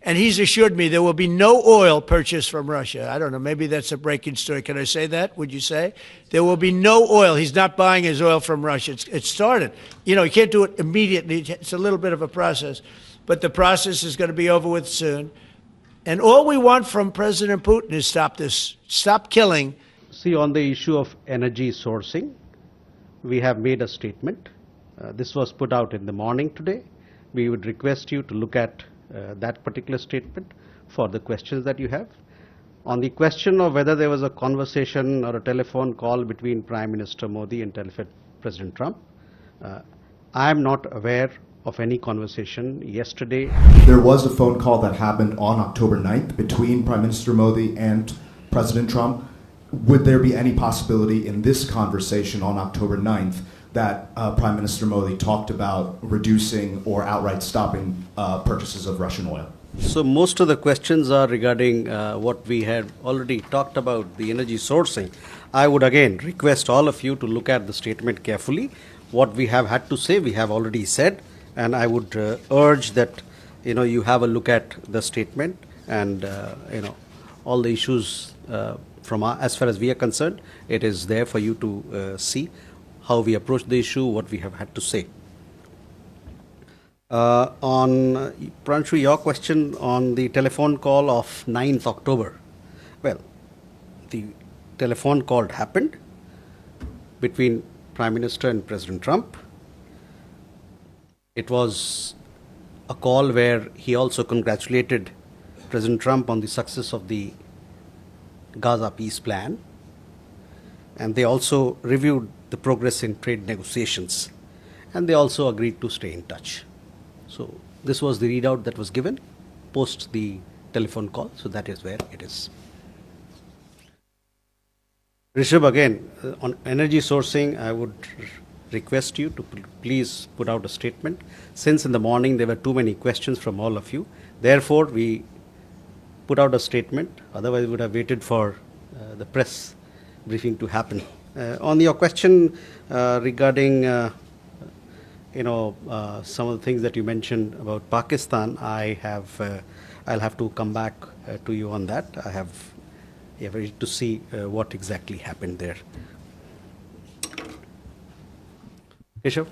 and he's assured me there will be no oil purchased from Russia. I don't know, maybe that's a breaking story. Can I say that? Would you say? There will be no oil. He's not buying his oil from Russia. It's started. You know, you can't do it immediately. It's a little bit of a process, but the process is going to be over with soon. And all we want from President Putin is stop this, stop killing. See, on the issue of energy sourcing, we have made a statement. This was put out in the morning today. We would request you to look at that particular statement for the questions that you have. On the question of whether there was a conversation or a telephone call between Prime Minister Modi and President Trump, I am not aware of any conversation yesterday. There was a phone call that happened on October 9th between Prime Minister Modi and President Trump. Would there be any possibility in this conversation on October 9th that Prime Minister Modi talked about reducing or outright stopping purchases of Russian oil? So most of the questions are regarding what we had already talked about, the energy sourcing. I would again request all of you to look at the statement carefully. What we have had to say, we have already said, and I would urge that you have a look at the statement and all the issues from as far as we are concerned. It is there for you to see how we approach the issue, what we have had to say. On Pranshu, your question on the telephone call of 9th October. Well, the telephone call happened between Prime Minister and President Trump. It was a call where he also congratulated President Trump on the success of the Gaza peace plan, and they also reviewed the progress in trade negotiations, and they also agreed to stay in touch. So this was the readout that was given post the telephone call, so that is where it is. Rishabh, again, on energy sourcing, I would request you to please put out a statement. Since in the morning there were too many questions from all of you, therefore we put out a statement. Otherwise we would have waited for the press briefing to happen. On your question regarding some of the things that you mentioned about Pakistan, I'll have to come back to you on that. I have to see what exactly happened there. Keshav?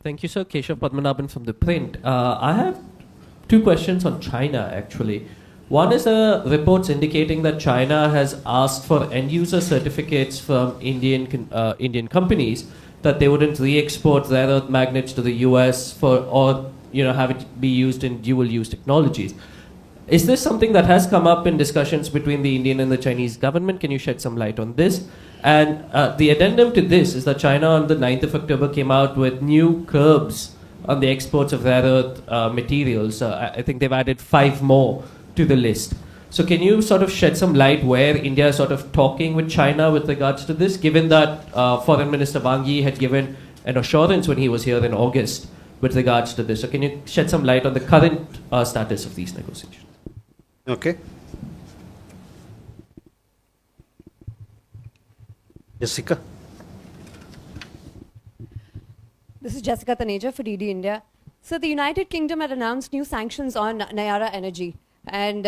Thank you, sir. Keshav Padmanabhan from The Print. I have two questions on China, actually. One is reports indicating that China has asked for end-user certificates from Indian companies that they wouldn't re-export rare earth magnets to the US or have it be used in dual-use technologies. Is this something that has come up in discussions between the Indian and the Chinese government? Can you shed some light on this? And the addendum to this is that China on the 9th of October came out with new curbs on the exports of rare earth materials. I think they've added 5 more to the list. So can you sort of shed some light where India is sort of talking with China with regards to this, given that Foreign Minister Wang Yi had given an assurance when he was here in August with regards to this? So can you shed some light on the current status of these negotiations? Okay. Jessica. This is Jessica Taneja for DD India. So the United Kingdom had announced new sanctions on Nayara Energy, and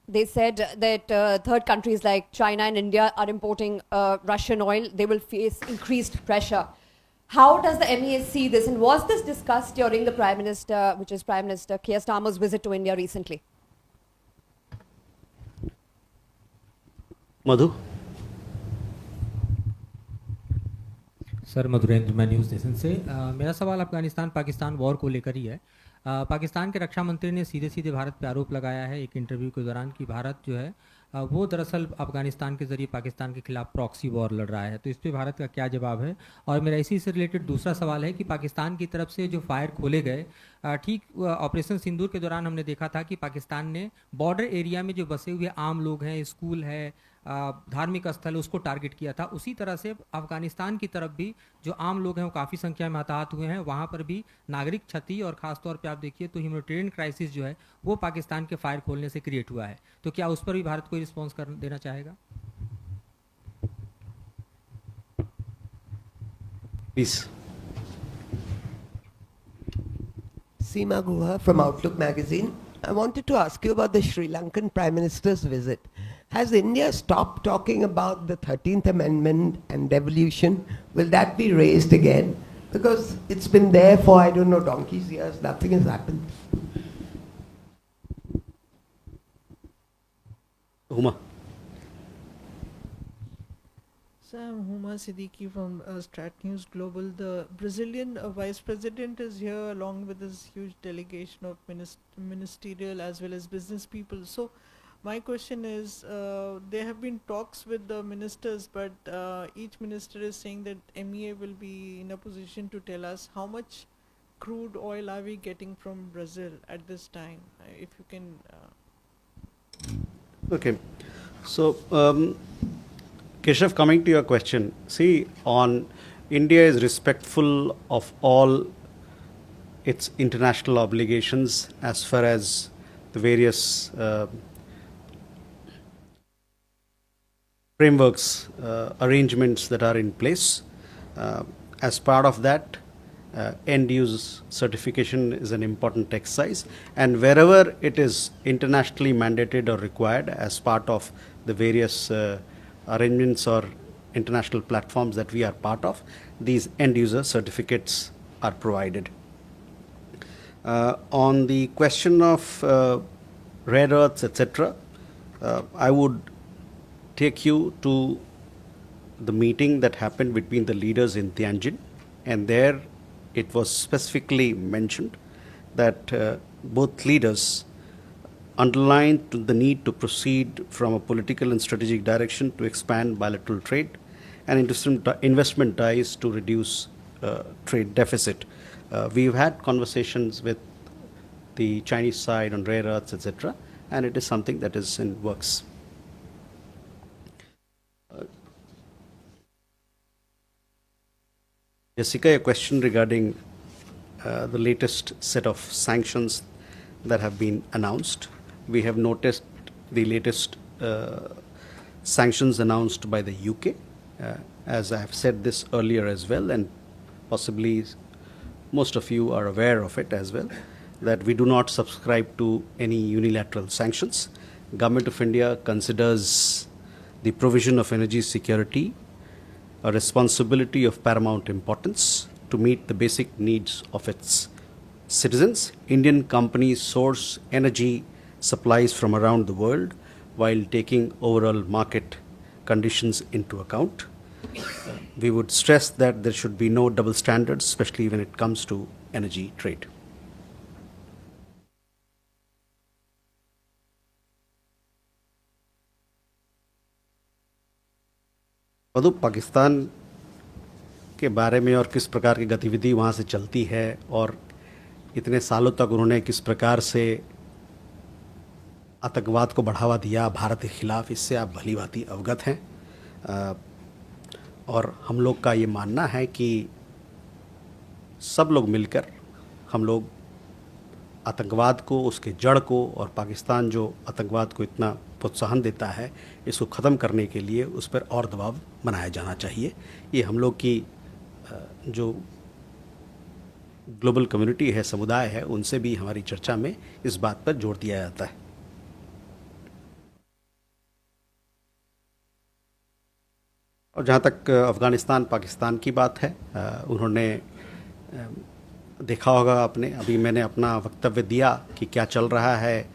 they said that third countries like China and India are importing Russian oil. They will face increased pressure. How does the MEA see this, and was this discussed during the Prime Minister, which is Prime Minister Keir Starmer's visit to India recently? Madhu? Sir Madhurendra, मैं news nation से। मेरा सवाल Afghanistan Pakistan war को लेकर ही है। पाकिस्तान के रक्षा मंत्री ने सीधे सीधे भारत पर आरोप लगाया है एक इंटरव्यू के दौरान कि भारत जो है वो दरअसल अफगानिस्तान के ज़रिए पाकिस्तान के खिलाफ प्रॉक्सी वॉर लड़ रहा है। तो इस पर भारत का क्या जवाब है? और मेरा इसी से रिलेटेड दूसरा सवाल है कि पाकिस्तान की तरफ से जो फायर खोले गए, ठीक ऑपरेशन सिंदूर के दौरान हमने देखा था कि पाकिस्तान ने बॉर्डर एरिया में जो बसे हुए आम लोग हैं, स्कूल है, धार्मिक स्थल, उसको टारगेट किया था। उसी तरह से अफगानिस्तान की तरफ भी जो आम लोग हैं वो काफ़ी संख्या में हताहत हुए हैं, वहाँ पर भी नागरिक क्षति और ख़ासतौर पे आप देखिए तो ह्यूमैनिटेरियन क्राइसिस जो है वो पाकिस्तान के फायर खोलने से क्रिएट हुआ है। तो क्या उस पर भी भारत कोई रिस्पॉन्स देना चाहेगा? Please. Seema Guha from Outlook magazine. I wanted to ask you about the Sri Lankan Prime Minister's visit. Has India stopped talking about the 13th Amendment and devolution? Will that be raised again? Because it's been there for, I don't know, donkey's years, nothing has happened. Huma. So I'm Huma Siddiqui from Strat News Global. The Brazilian Vice President is here along with this huge delegation of ministerial as well as business people. So my question is, there have been talks with the ministers, but each minister is saying that MEA will be in a position to tell us how much crude oil are we getting from Brazil at this time. If you can... Okay. So, Keshav, coming to your question, see, India is respectful of all its international obligations as far as the various frameworks, arrangements that are in place. As part of that, end use certification is an important exercise, and wherever it is internationally mandated or required as part of the various arrangements or international platforms that we are part of, these end user certificates are provided. On the question of rare earths, etc., I would take you to the meeting that happened between the leaders in Tianjin, and there it was specifically mentioned that both leaders underlined the need to proceed from a political and strategic direction to expand bilateral trade and investment ties to reduce trade deficit. We've had conversations with the Chinese side on rare earths, etc., and it is something that is in works. Jessica, a question regarding the latest set of sanctions that have been announced. We have noticed the latest sanctions announced by the UK. As I have said this earlier as well, and possibly most of you are aware of it as well, that we do not subscribe to any unilateral sanctions. Government of India considers the provision of energy security a responsibility of paramount importance to meet the basic needs of its citizens. Indian companies source energy supplies from around the world while taking overall market conditions into account. We would stress that there should be no double standards, especially when it comes to energy trade. मधु, पाकिस्तान के बारे में और किस प्रकार की गतिविधि वहाँ से चलती है और इतने सालों तक उन्होंने किस प्रकार से आतंकवाद को बढ़ावा दिया भारत के खिलाफ, इससे आप भली भांति अवगत हैं। और हम लोग का ये मानना है कि सब लोग मिलकर हम लोग आतंकवाद को, उसके जड़ को, और पाकिस्तान जो आतंकवाद को इतना प्रोत्साहन देता है, इसको ख़त्म करने के लिए उस पर और दबाव बनाया जाना चाहिए। ये हम लोग की जो ग्लोबल कम्युनिटी है, समुदाय है, उनसे भी हमारी चर्चा में इस बात पर जोर दिया जाता है। और जहाँ तक अफ़गानिस्तान पाकिस्तान की बात है, उन्होंने देखा होगा आपने, अभी मैंने अपना वक्तव्य दिया कि क्या चल रहा है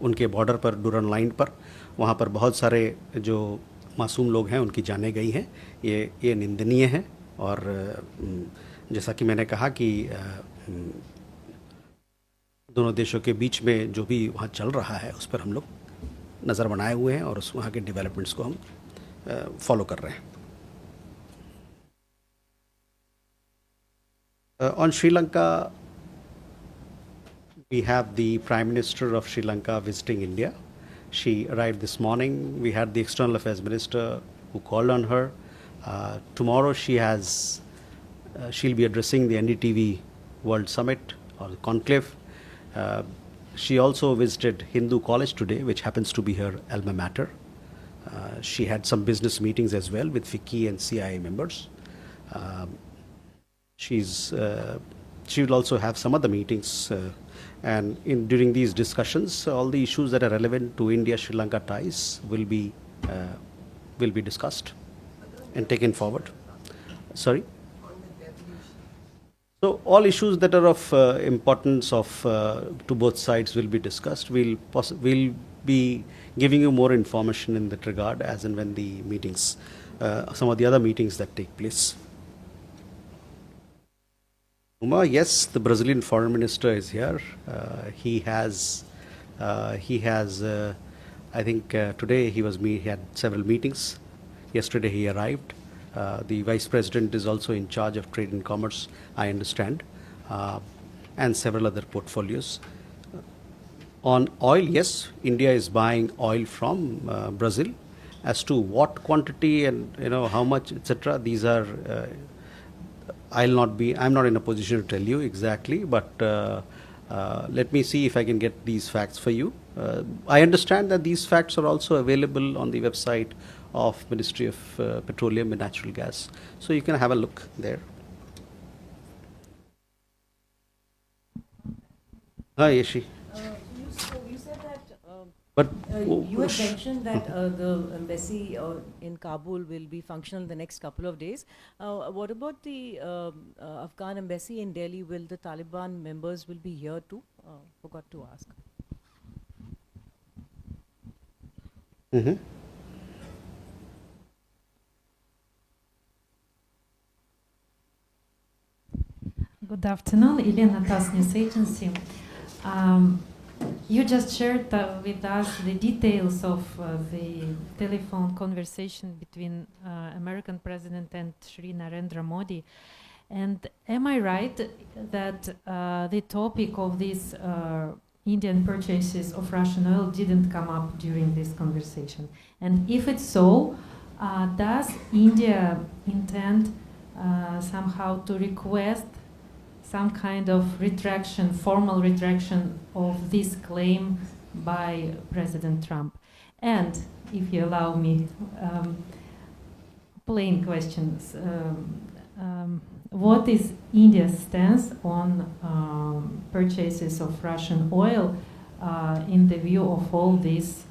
उनके बॉर्डर पर, डूरन लाइन पर। वहाँ पर बहुत सारे जो मासूम लोग हैं उनकी जानें गई हैं। ये निंदनीय है, और जैसा कि मैंने कहा कि दोनों देशों के बीच में जो भी वहाँ चल रहा है उस पर हम लोग नज़र बनाए हुए हैं और उस वहाँ के डेवलपमेंट्स को हम फॉलो कर रहे हैं। On Sri Lanka, we have the Prime Minister of Sri Lanka visiting India. She arrived this morning. We had the External Affairs Minister who called on her. Tomorrow she'll be addressing the NDTV World Summit or the Conclave. She also visited Hindu College today, which happens to be her alma mater. She had some business meetings as well with FICCI and CIA members. She's she will also have some other meetings. And during these discussions, all the issues that are relevant to India-Sri Lanka ties will be discussed and taken forward. Sorry? So all issues that are of importance to both sides will be discussed. We'll be giving you more information in that regard as and when the meetings, some of the other meetings that take place. Uma, yes, the Brazilian foreign minister is here. He has, I think today he had several meetings. Yesterday he arrived. The vice president is also in charge of trade and commerce, I understand, and several other portfolios. On oil, yes, India is buying oil from Brazil. As to what quantity and how much, etc., these are. I'm not in a position to tell you exactly, but let me see if I can get these facts for you. I understand that these facts are also available on the website of Ministry of Petroleum and Natural Gas, so you can have a look there. Hi, Yeshi. You said that. But You had mentioned that the embassy in Kabul will be functional in the next couple of days. What about the Afghan embassy in Delhi? Will the Taliban members will be here too? Forgot to ask. Mm-hmm. Good afternoon, Elena TASS News Agency. You just shared with us the details of the telephone conversation between American President and Shri Narendra Modi. And am I right that the topic of these Indian purchases of Russian oil didn't come up during this conversation? And if it's so, does India intend somehow to request some kind of retraction, formal retraction of this claim by President Trump? And if you allow me, plain questions. What is India's stance on purchases of Russian oil in the view of all these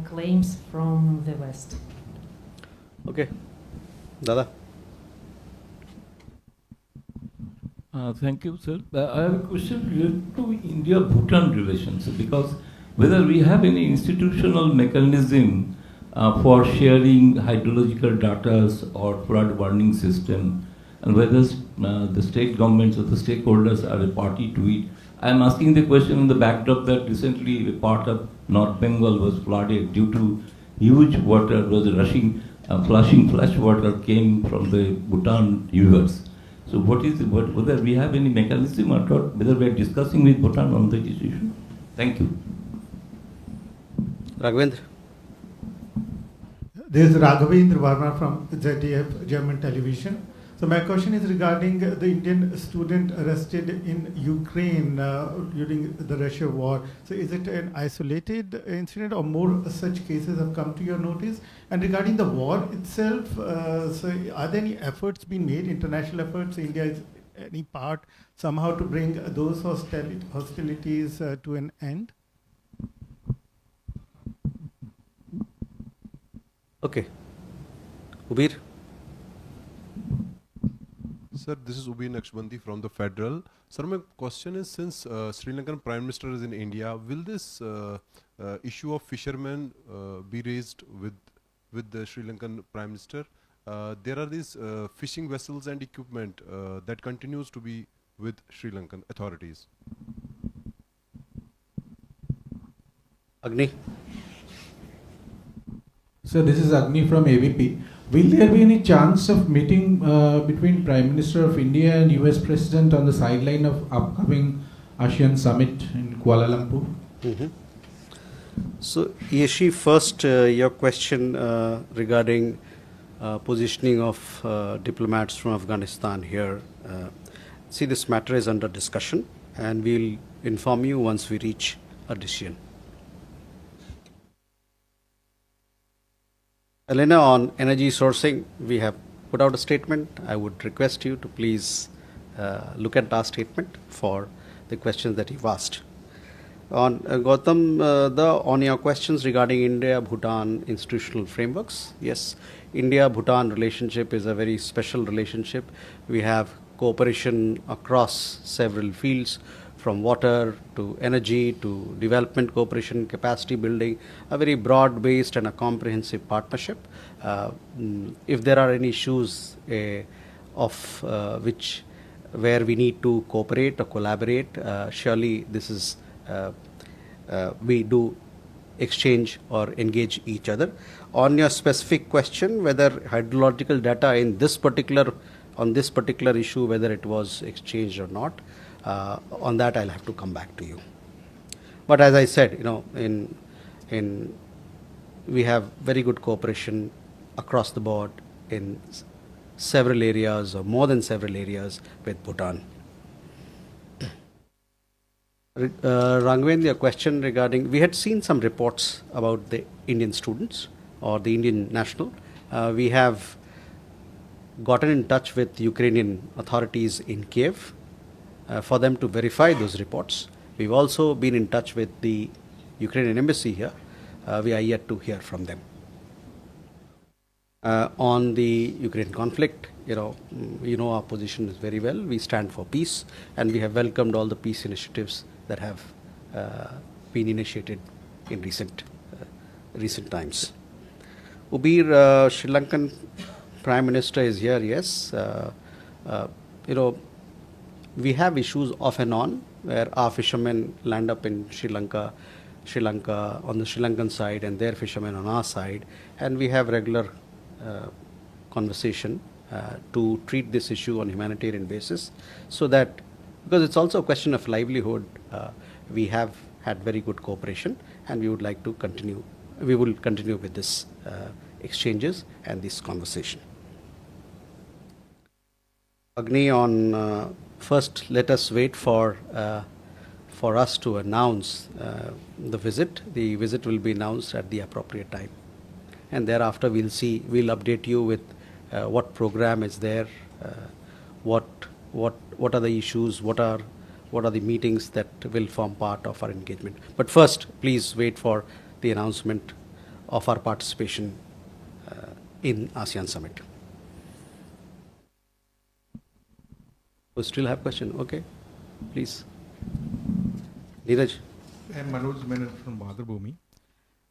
claims from the West? Okay. Dada. Thank you, sir. I have a question related to India-Bhutan relations, because whether we have any institutional mechanism for sharing hydrological data or flood warning system, and whether the state governments or the stakeholders are a party to it. I am asking the question in the backdrop that recently a part of North Bengal was flooded due to huge water was rushing, flushing flash water came from the Bhutan rivers. So whether we have any mechanism or not, whether we are discussing with Bhutan on this issue? Thank you. Raghavendra. This is Raghavendra Verma from ZDF German television. So my question is regarding the Indian student arrested in Ukraine during the Russia war. So is it an isolated incident or more such cases have come to your notice? And regarding the war itself, so are there any efforts being made, international efforts? India is any part somehow to bring those hostilities to an end? Okay. Ubir. Sir, this is Ubi Naqshbandi from the Federal. Sir, my question is, since Sri Lankan Prime Minister is in India, will this issue of fishermen be raised with the Sri Lankan Prime Minister? There are these fishing vessels and equipment that continues to be with Sri Lankan authorities. Agni. Sir, this is Agni from ABP. Will there be any chance of meeting between Prime Minister of India and US President on the sideline of upcoming ASEAN summit in Kuala Lumpur? Mm-hmm. So, Yeshi, first your question regarding positioning of diplomats from Afghanistan here. See, this matter is under discussion and we'll inform you once we reach a decision. Elena, on energy sourcing, we have put out a statement. I would request you to please look at our statement for the questions that you've asked. On Gautam, on your questions regarding India-Bhutan institutional frameworks, yes, India-Bhutan relationship is a very special relationship. We have cooperation across several fields, from water to energy to development cooperation, capacity building, a very broad-based and a comprehensive partnership. If there are any issues where we need to cooperate or collaborate, surely this is we do exchange or engage each other. On your specific question, whether hydrological data in on this particular issue, whether it was exchanged or not, on that I'll have to come back to you. But as I said, we have very good cooperation across the board in several areas or more than several areas with Bhutan. Rangwen, your question regarding, we had seen some reports about the Indian students or the Indian national. We have gotten in touch with Ukrainian authorities in Kiev for them to verify those reports. We've also been in touch with the Ukrainian embassy here. We are yet to hear from them. On the Ukraine conflict, our position is very well. We stand for peace, and we have welcomed all the peace initiatives that have been initiated in recent times. Ubir, Sri Lankan Prime Minister is here, yes. We have issues off and on where our fishermen land up in Sri Lanka on the Sri Lankan side, and their fishermen on our side, and we have regular conversation to treat this issue on a humanitarian basis, so that, because it's also a question of livelihood, we have had very good cooperation, and we would like to continue. We will continue with this exchanges and this conversation. Agni, on first, let us wait for us to announce the visit. The visit will be announced at the appropriate time, and thereafter we'll update you with what program is there, what are the issues, what are the meetings that will form part of our engagement. But first, please wait for the announcement of our participation in ASEAN Summit. We still have question? Okay, please. Neeraj. I am Manoj Menon from Madhubhumi.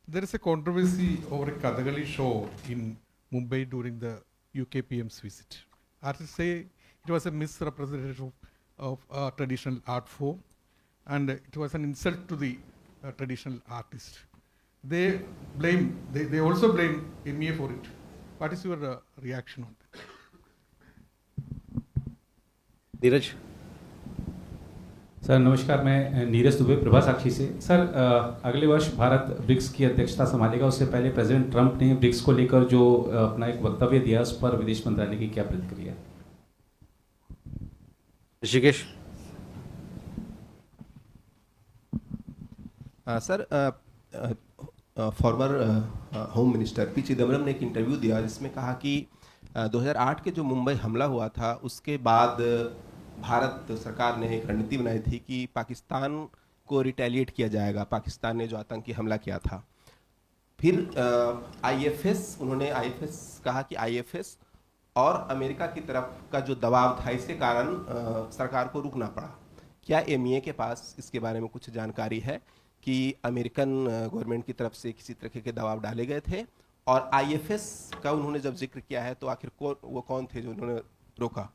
There is a controversy over a Kathakali show in Mumbai during the UK PM's visit. Artists say it was a misrepresentation of a traditional art form, and it was an insult to the traditional artist. They also blame MEA for it. What is your reaction on that? Neeraj. Sir नमस्कार, मैं नीरज दुबे प्रभा साक्षी से। Sir अगले वर्ष Bharat BRICS की अध्यक्षता संभालेगा, उससे पहले प्रेसिडेंट ट्रंप ने ब्रिक्स को लेकर जो अपना एक वक्तव्य दिया, उस पर विदेश मंत्रालय की क्या प्रतिक्रिया है? Rishikesh. Sir, farmer home minister P Chidambaram ने एक इंटरव्यू दिया जिसमें कहा कि 2008 के जो मुंबई हमला हुआ था उसके बाद भारत सरकार ने एक रणनीति बनाई थी कि पाकिस्तान को रिटेलिएट किया जाएगा, पाकिस्तान ने जो आतंकी हमला किया था। फिर उन्होंने आईएफएस कहा कि आईएफएस और अमेरिका की तरफ का जो दबाव था, इसके कारण सरकार को रुकना पड़ा। क्या एमईए के पास इसके बारे में कुछ जानकारी है कि अमेरिकन गवर्नमेंट की तरफ से किसी तरह के दबाव डाले गए थे, और आईएफएस का उन्होंने जब जिक्र किया है तो आखिर वो कौन थे जो उन्होंने रोका?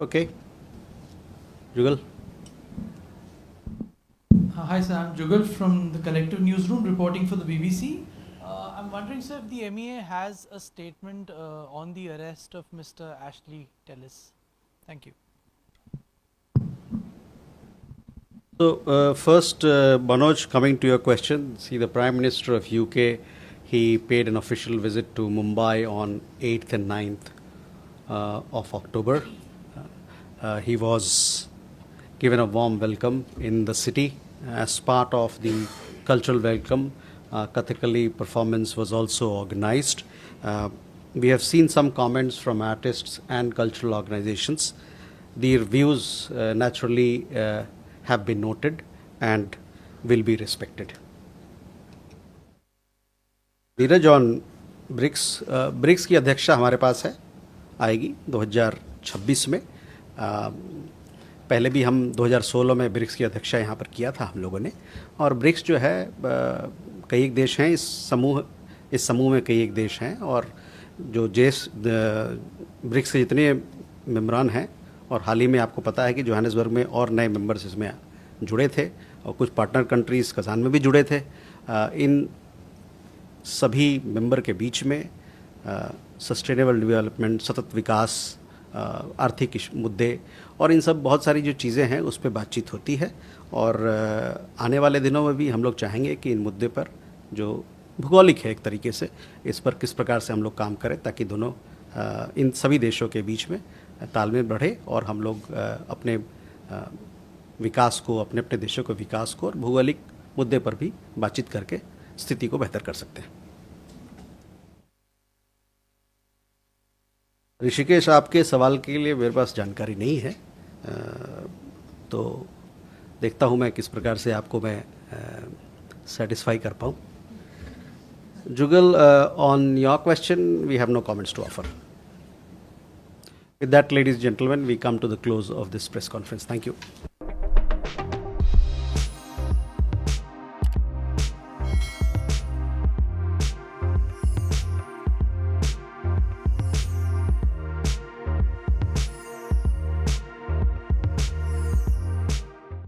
Okay. Jugal. Hi sir, I'm Jugal from the Collective Newsroom reporting for the BBC. I'm wondering, sir, if the MEA has a statement on the arrest of Mr. Ashley Tellis. Thank you. So first, Manoj, coming to your question, see, the Prime Minister of UK, he paid an official visit to Mumbai on 8th and 9th of October. He was given a warm welcome in the city. As part of the cultural welcome, Kathakali performance was also organized. we have seen some comments from artists and cultural organizations. Their views naturally have been noted and will be respected. Neeraj on BRICS, BRICS की अध्यक्षता हमारे पास है, आएगी 2026 में। पहले भी हम 2016 में ब्रिक्स की अध्यक्षता यहाँ पर किया था हम लोगों ने। और ब्रिक्स जो है कई एक देश हैं इस समूह में कई एक देश हैं, और जो ब्रिक्स के जितने मेम्बरान हैं, और हाल ही में आपको पता है कि जोहानिसबर्ग में और नए मेंबर्स इसमें जुड़े थे, और कुछ पार्टनर कंट्रीज़ कजान में भी जुड़े थे। इन सभी मेंबर के बीच में सस्टेनेबल डेवलपमेंट, सतत विकास, आर्थिक मुद्दे और इन सब बहुत सारी जो चीज़ें हैं उस पर बातचीत होती है। और आने वाले दिनों में भी हम लोग चाहेंगे कि इन मुद्दे पर जो भूगोलिक है एक तरीके से, इस पर किस प्रकार से हम लोग काम करें ताकि दोनों इन सभी देशों के बीच में तालमेल बढ़े और हम लोग अपने विकास को, अपने अपने देशों के विकास को और भौगोलिक मुद्दे पर भी बातचीत करके स्थिति को बेहतर कर सकते हैं। ऋषिकेश, आपके सवाल के लिए मेरे पास जानकारी नहीं है, तो देखता हूँ मैं किस प्रकार से आपको मैं सेटिस्फाई कर पाऊँ। Jugal, on your question, we have no comments to offer. With that, ladies and gentlemen, we come to the close of this press conference. Thank you.